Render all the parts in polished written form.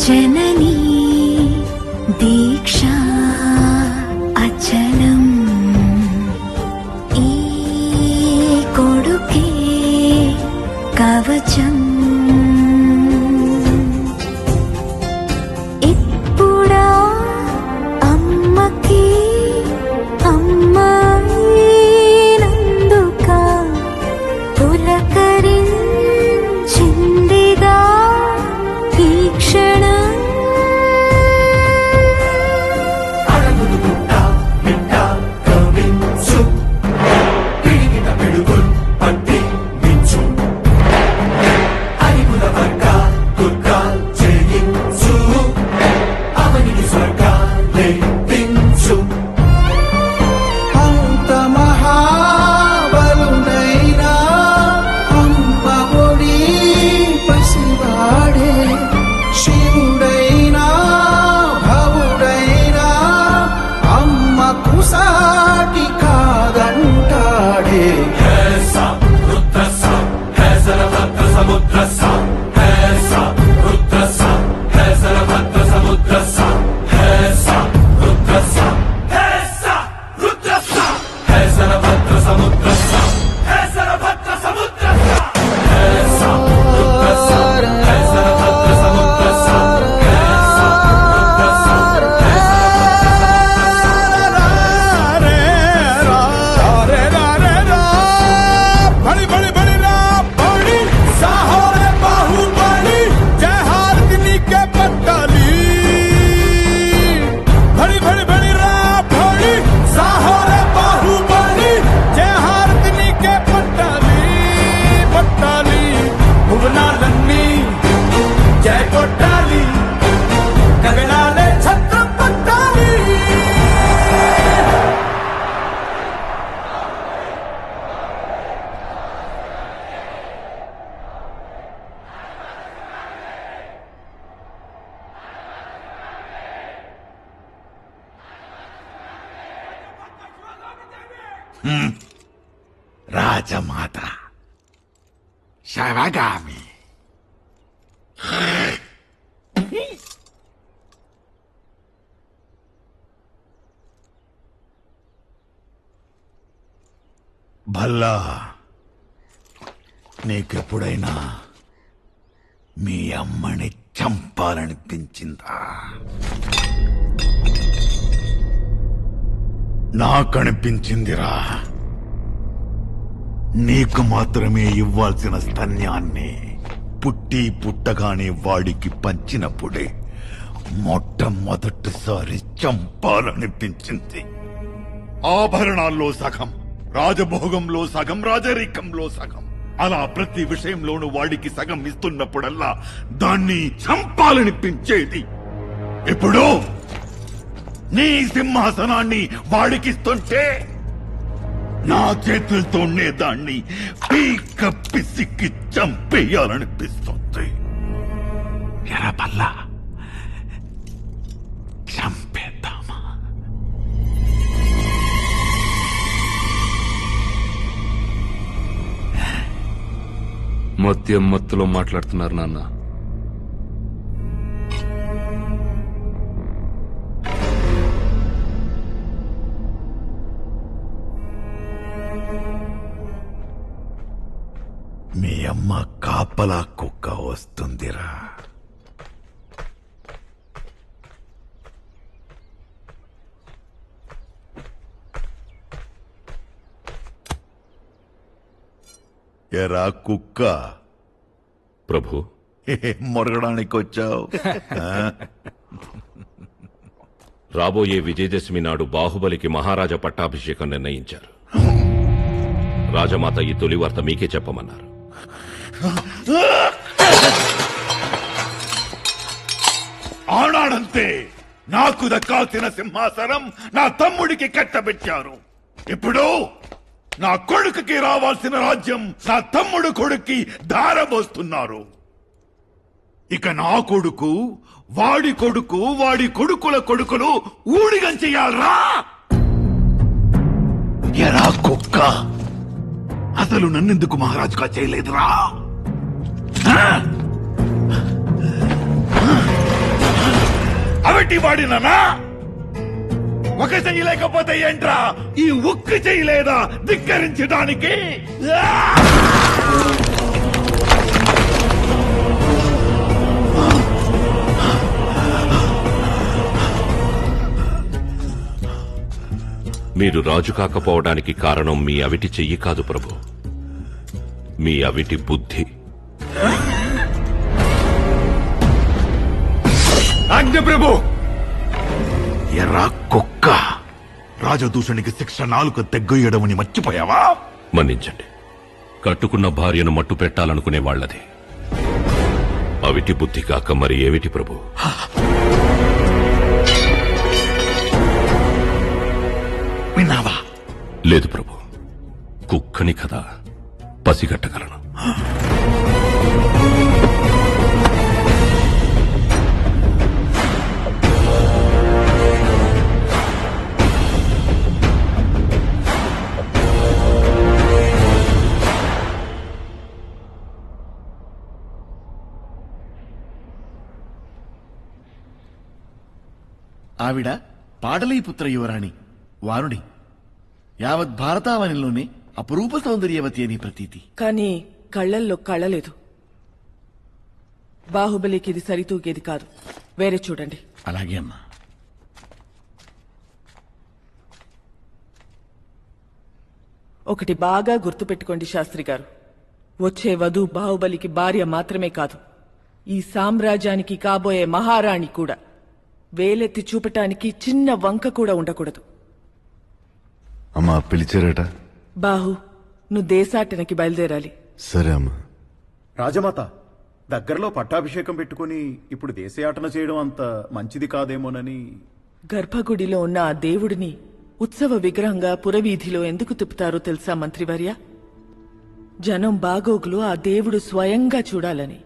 जननी दीक्षा अचलम ई कोडुके कवचम इप्पुड़ा अम्मकी अम्मायिनंदुका पुलकरिंचिंदिगा ఈ క్షణం రాజమాత శవగామి భల్లా నీకెప్పుడైనా మీ అమ్మని చంపాలనిపించిందా? నాకనిపించిందిరా. నీకు మాత్రమే ఇవ్వాల్సిన స్తన్యాన్ని పుట్టి పుట్టగానే వాడికి పంచినప్పుడే మొట్టమొదటిసారి చంపాలనిపించింది. ఆభరణాల్లో సగం, రాజభోగంలో సగం, రాజరికంలో సగం, అలా ప్రతి విషయంలోనూ వాడికి సగం ఇస్తున్నప్పుడల్లా దాన్ని చంపాలనిపించేది. ఇప్పుడు నీ సింహాసనాన్ని వాడికిస్తుంటే నా చేతులతోనే దాన్ని పీక పిసికి చంపేయాలనిపిస్తుంది. ఎరపల్లా చంపేద్దామా? మత్యం మత్తులో మాట్లాడుతున్నారు నాన్న. మీ అమ్మ కాపలా కుక్క వస్తుందిరా. ఎరా కుక్క, ప్రభు మొరగడానికి వచ్చావు? రాబోయే విజయదశమి నాడు బాహుబలికి మహారాజా పట్టాభిషేకం నిర్ణయించారు. రాజమాత ఈ తొలి వార్త మీకే చెప్పమన్నారు. ఆనాడంతే నాకు దక్కాల్సిన సింహాసనం నా తమ్ముడికి కట్టబెట్టారు. ఇప్పుడు నా కొడుకుకి రావాల్సిన రాజ్యం నా తమ్ముడు కొడుక్కి ధారబోస్తున్నారు. ఇక నా కొడుకు, వాడి కొడుకు, వాడి కొడుకుల కొడుకులు ఊడిగం చెయ్యాలరా. ఎరా కుక్క, అసలు నన్నెందుకు మహారాజుగా చేయలేదురా? అవిటి వాడినా? ఒక చెయ్యి లేకపోతే ఏంట్రా ఈ ఉక్కు చేయలేదా ధిక్కరించడానికి? మీరు రాజు కాకపోవడానికి కారణం మీ అవిటి చెయ్యి కాదు ప్రభు, మీ అవిటి బుద్ధి. ఆజ్ఞ ప్రభు. ఎర్రా కుక్క, రాజదూషణికి శిక్ష నాలుక తెగ్గొయ్యడమని మర్చిపోయావా? మన్నించండి, కట్టుకున్న భార్యను మట్టు పెట్టాలనుకునే వాళ్ళది అవిటి బుద్ధి కాక మరి ఏమిటి ప్రభు? విన్నావా? లేదు ప్రభు, కుక్కని కదా పసిగట్టగలను. ఆవిడ పాటలీపుత్ర యువరాణి వారుణి. యావత్ భారతావనిలోనే అపురూప సౌందర్యవతి అని ప్రతీతి. కానీ కళ్ళల్లో కళ్ళలేదు. బాహుబలికి ఇది సరితూగేది కాదు. వేరే చూడండి. అలాగే అమ్మా. ఒకటి బాగా గుర్తుపెట్టుకోండి శాస్త్రి గారు, వచ్చే వధు బాహుబలికి భార్య మాత్రమే కాదు, ఈ సామ్రాజ్యానికి కాబోయే మహారాణి కూడా. వేలెత్తి చూపటానికి చిన్న వంక కూడా ఉండకూడదు. అమ్మా పిలిచారట. బాహు, నువ్వు దేశాటనకి బయలుదేరాలి. సరే అమ్మా. రాజమాత, దగ్గరలో పట్టాభిషేకం పెట్టుకుని ఇప్పుడు దేశయాటన చేయడం అంత మంచిది కాదేమోనని. గర్భగుడిలో ఉన్న ఆ దేవుడిని ఉత్సవ విగ్రహంగా పురవీధిలో ఎందుకు తిప్పుతారో తెలుసా మంత్రివర్య? జనం బాగోగులు ఆ దేవుడు స్వయంగా చూడాలని.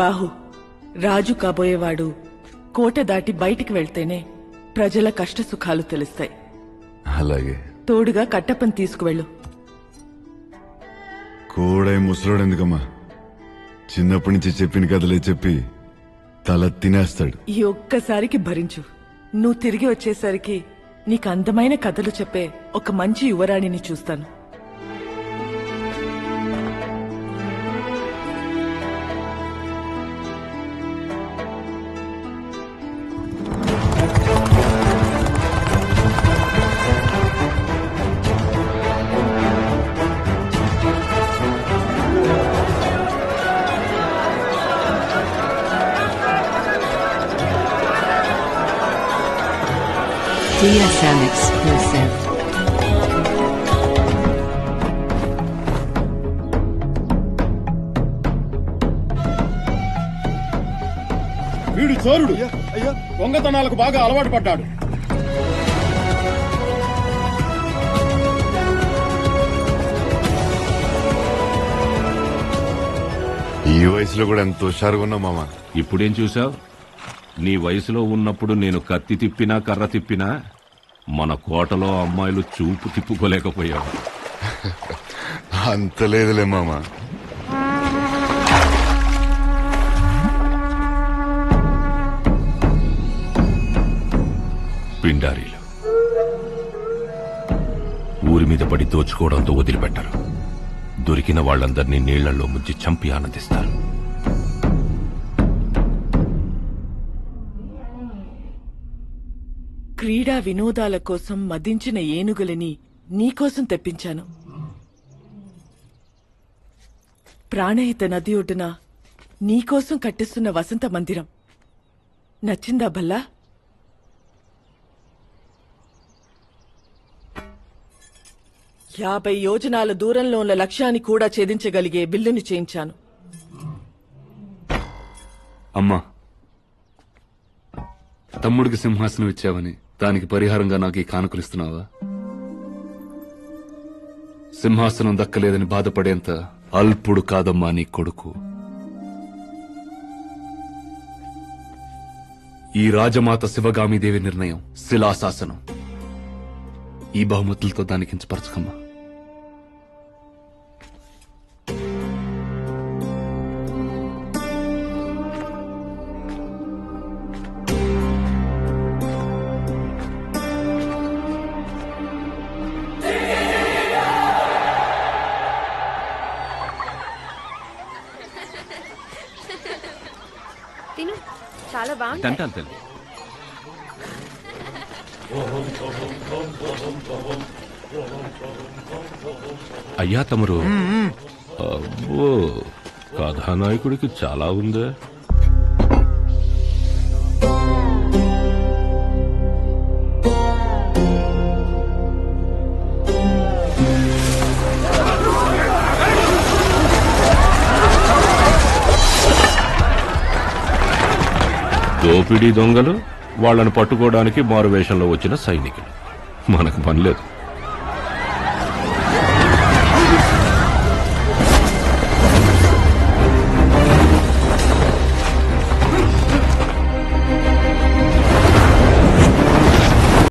బాహు, రాజు కాబోయేవాడు కోట దాటి బయటికి వెళ్తేనే ప్రజల కష్టసుఖాలు తెలుస్తాయి. అలాగే. తోడుగా కట్టప్పని తీసుకువెళ్ళు. కోడై ముసలోడు ఎందుకమ్మా? చిన్నప్పటి నుంచి చెప్పిన కథలే చెప్పి తల తినేస్తాడు. ఈ ఒక్కసారికి భరించు. నువ్వు తిరిగి వచ్చేసరికి నీకు అందమైన కథలు చెప్పే ఒక మంచి యువరాణిని చూస్తాను. DSM exclusive. వీడు చోరుడు దొంగతనాలకు బాగా అలవాటు పడ్డాడు. ఈ వయసులో కూడా ఎంత హుషారుగా ఉన్నావు మామ. ఇప్పుడేం చూసావు? నీ వయసులో ఉన్నప్పుడు నేను కత్తి తిప్పినా కర్ర తిప్పినా మన కోటలో అమ్మాయిలు చూపు తిప్పుకోలేకపోయావు. అంత లేదులే మామ. పిండారీలు ఊరి మీద పడి దోచుకోవడంతో వదిలిపెట్టరు. దొరికిన వాళ్ళందరినీ నీళ్లలో ముంచి చంపి ఆనందిస్తారు. క్రీడా వినోదాల కోసం మదించిన ఏనుగులని నీకోసం తెప్పించాను. ప్రాణహిత నది ఒడ్డున నీకోసం కట్టిస్తున్న వసంత మందిరం నచ్చిందా భల్లా? యాభై యోజనాల దూరంలో ఉన్న లక్ష్యాన్ని కూడా ఛేదించగలిగే బిల్లుని చేయించాను. అమ్మా, తమ్ముడికి సింహాసనం ఇచ్చావని దానికి పరిహారంగా నాకు ఈ కానుకలిస్తున్నావా? సింహాసనం దక్కలేదని బాధపడేంత అల్పుడు కాదమ్మా నీ కొడుకు. ఈ రాజమాత శివగామిదేవి నిర్ణయం శిలాశాసనం. ఈ బహుమతులతో దానికి కించపరచకమ్మా. తిను చాలా బాగుంది తింటాను తల్లి. అయ్యా తమరు, అబ్బో కథానాయకుడికి చాలా ఉందే. దోపిడీ దొంగలు, వాళ్ళని పట్టుకోవడానికి మారువేషంలో వచ్చిన సైనికులు. మనకు పనిలేదు.